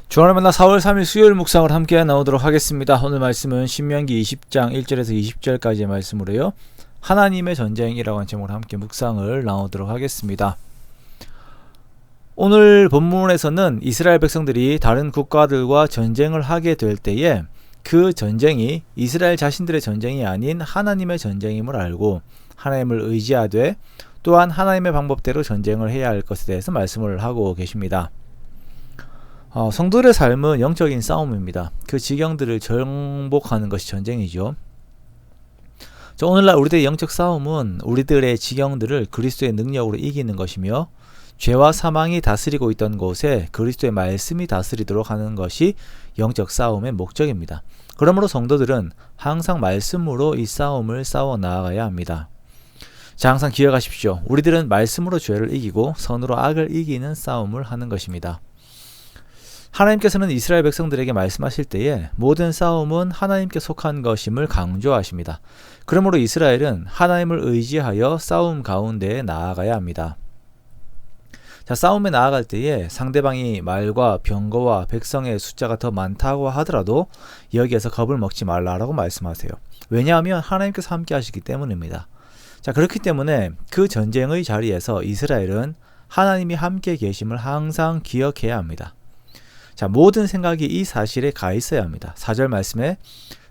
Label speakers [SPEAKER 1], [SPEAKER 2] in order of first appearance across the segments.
[SPEAKER 1] 주안의 만나 4월 3일 수요일 묵상을 함께 나오도록 하겠습니다. 오늘 말씀은 신명기 20장 1절에서 20절까지의 말씀으로요, 하나님의 전쟁이라고 하는 제목으로 함께 묵상을 나오도록 하겠습니다. 오늘 본문에서는 이스라엘 백성들이 다른 국가들과 전쟁을 하게 될 때에 그 전쟁이 이스라엘 자신들의 전쟁이 아닌 하나님의 전쟁임을 알고 하나님을 의지하되 또한 하나님의 방법대로 전쟁을 해야 할 것에 대해서 말씀을 하고 계십니다. 성도들의 삶은 영적인 싸움입니다. 그 지경들을 정복하는 것이 전쟁이죠. 오늘날 우리들의 영적 싸움은 우리들의 지경들을 그리스도의 능력으로 이기는 것이며, 죄와 사망이 다스리고 있던 곳에 그리스도의 말씀이 다스리도록 하는 것이 영적 싸움의 목적입니다. 그러므로 성도들은 항상 말씀으로 이 싸움을 싸워 나아가야 합니다. 자, 항상 기억하십시오. 우리들은 말씀으로 죄를 이기고 선으로 악을 이기는 싸움을 하는 것입니다. 하나님께서는 이스라엘 백성들에게 말씀하실 때에 모든 싸움은 하나님께 속한 것임을 강조하십니다. 그러므로 이스라엘은 하나님을 의지하여 싸움 가운데에 나아가야 합니다. 자, 싸움에 나아갈 때에 상대방이 말과 병거와 백성의 숫자가 더 많다고 하더라도 여기에서 겁을 먹지 말라라고 말씀하세요. 왜냐하면 하나님께서 함께 하시기 때문입니다. 자, 그렇기 때문에 그 전쟁의 자리에서 이스라엘은 하나님이 함께 계심을 항상 기억해야 합니다. 자, 모든 생각이 이 사실에 가 있어야 합니다. 4절 말씀에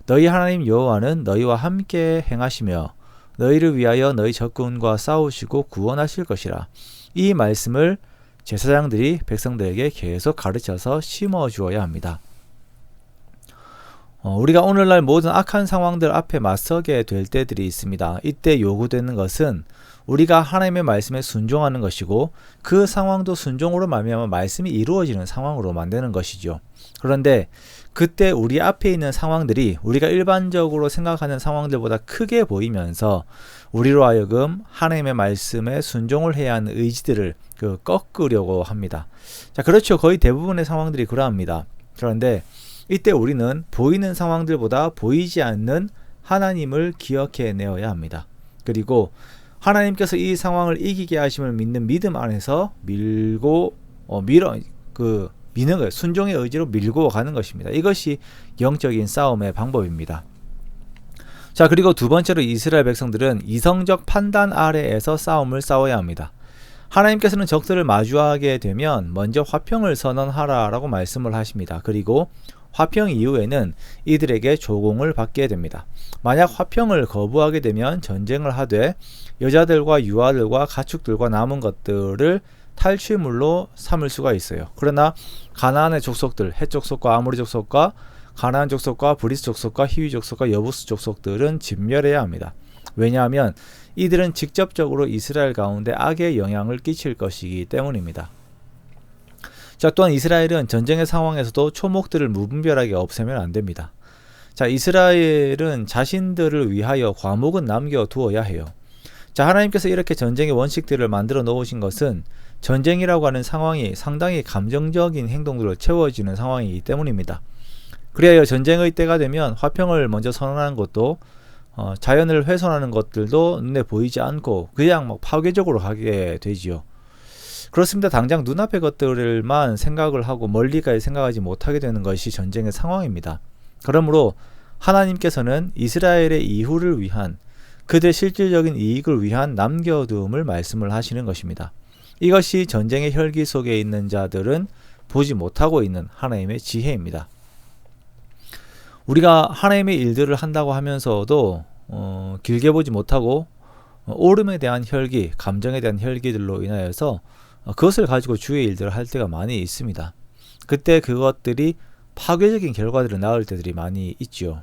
[SPEAKER 1] 너희 하나님 여호와는 너희와 함께 행하시며 너희를 위하여 너희 적군과 싸우시고 구원하실 것이라. 이 말씀을 제사장들이 백성들에게 계속 가르쳐서 심어주어야 합니다. 우리가 오늘날 모든 악한 상황들 앞에 맞서게 될 때들이 있습니다. 이때 요구되는 것은 우리가 하나님의 말씀에 순종하는 것이고, 그 상황도 순종으로 말미암아 말씀이 이루어지는 상황으로 만드는 것이죠. 그런데 그때 우리 앞에 있는 상황들이 우리가 일반적으로 생각하는 상황들보다 크게 보이면서 우리로 하여금 하나님의 말씀에 순종을 해야 하는 의지들을 꺾으려고 합니다. 자, 그렇죠. 거의 대부분의 상황들이 그러합니다. 그런데 이때 우리는 보이는 상황들보다 보이지 않는 하나님을 기억해내어야 합니다. 그리고 하나님께서 이 상황을 이기게 하심을 믿는 믿음 안에서 미는 거예요. 순종의 의지로 밀고 가는 것입니다. 이것이 영적인 싸움의 방법입니다. 자, 그리고 두 번째로 이스라엘 백성들은 이성적 판단 아래에서 싸움을 싸워야 합니다. 하나님께서는 적들을 마주하게 되면 먼저 화평을 선언하라라고 말씀을 하십니다. 그리고 화평 이후에는 이들에게 조공을 받게 됩니다. 만약 화평을 거부하게 되면 전쟁을 하되 여자들과 유아들과 가축들과 남은 것들을 탈취물로 삼을 수가 있어요. 그러나 가나안의 족속들, 헷 족속과 아모리 족속과 가나안 족속과 브리스 족속과 히위 족속과 여부스 족속들은 진멸해야 합니다. 왜냐하면 이들은 직접적으로 이스라엘 가운데 악의 영향을 끼칠 것이기 때문입니다. 자, 또한 이스라엘은 전쟁의 상황에서도 초목들을 무분별하게 없애면 안 됩니다. 자, 이스라엘은 자신들을 위하여 과목은 남겨두어야 해요. 자, 하나님께서 이렇게 전쟁의 원칙들을 만들어 놓으신 것은 전쟁이라고 하는 상황이 상당히 감정적인 행동들로 채워지는 상황이기 때문입니다. 그래야 전쟁의 때가 되면 화평을 먼저 선언하는 것도 자연을 훼손하는 것들도 눈에 보이지 않고 그냥 파괴적으로 가게 되지요. 그렇습니다. 당장 눈앞의 것들만 생각을 하고 멀리까지 생각하지 못하게 되는 것이 전쟁의 상황입니다. 그러므로 하나님께서는 이스라엘의 이후를 위한, 그들의 실질적인 이익을 위한 남겨둠을 말씀을 하시는 것입니다. 이것이 전쟁의 혈기 속에 있는 자들은 보지 못하고 있는 하나님의 지혜입니다. 우리가 하나님의 일들을 한다고 하면서도 길게 보지 못하고 오름에 대한 혈기, 감정에 대한 혈기들로 인하여서 그것을 가지고 주의 일들을 할 때가 많이 있습니다. 그때 그것들이 파괴적인 결과들을 낳을 때들이 많이 있죠.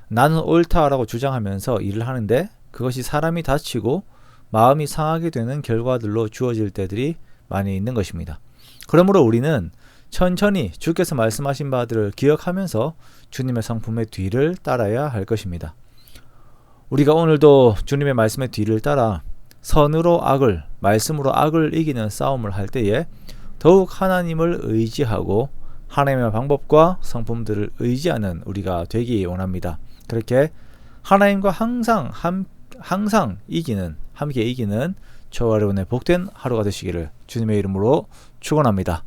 [SPEAKER 1] 나는 옳다라고 주장하면서 일을 하는데 그것이 사람이 다치고 마음이 상하게 되는 결과들로 주어질 때들이 많이 있는 것입니다. 그러므로 우리는 천천히 주께서 말씀하신 바들을 기억하면서 주님의 성품의 뒤를 따라야 할 것입니다. 우리가 오늘도 주님의 말씀의 뒤를 따라 선으로 악을, 말씀으로 악을 이기는 싸움을 할 때에 더욱 하나님을 의지하고 하나님의 방법과 성품들을 의지하는 우리가 되기 원합니다. 그렇게 하나님과 항상 함께 이기는 저와 여러분의 복된 하루가 되시기를 주님의 이름으로 축원합니다.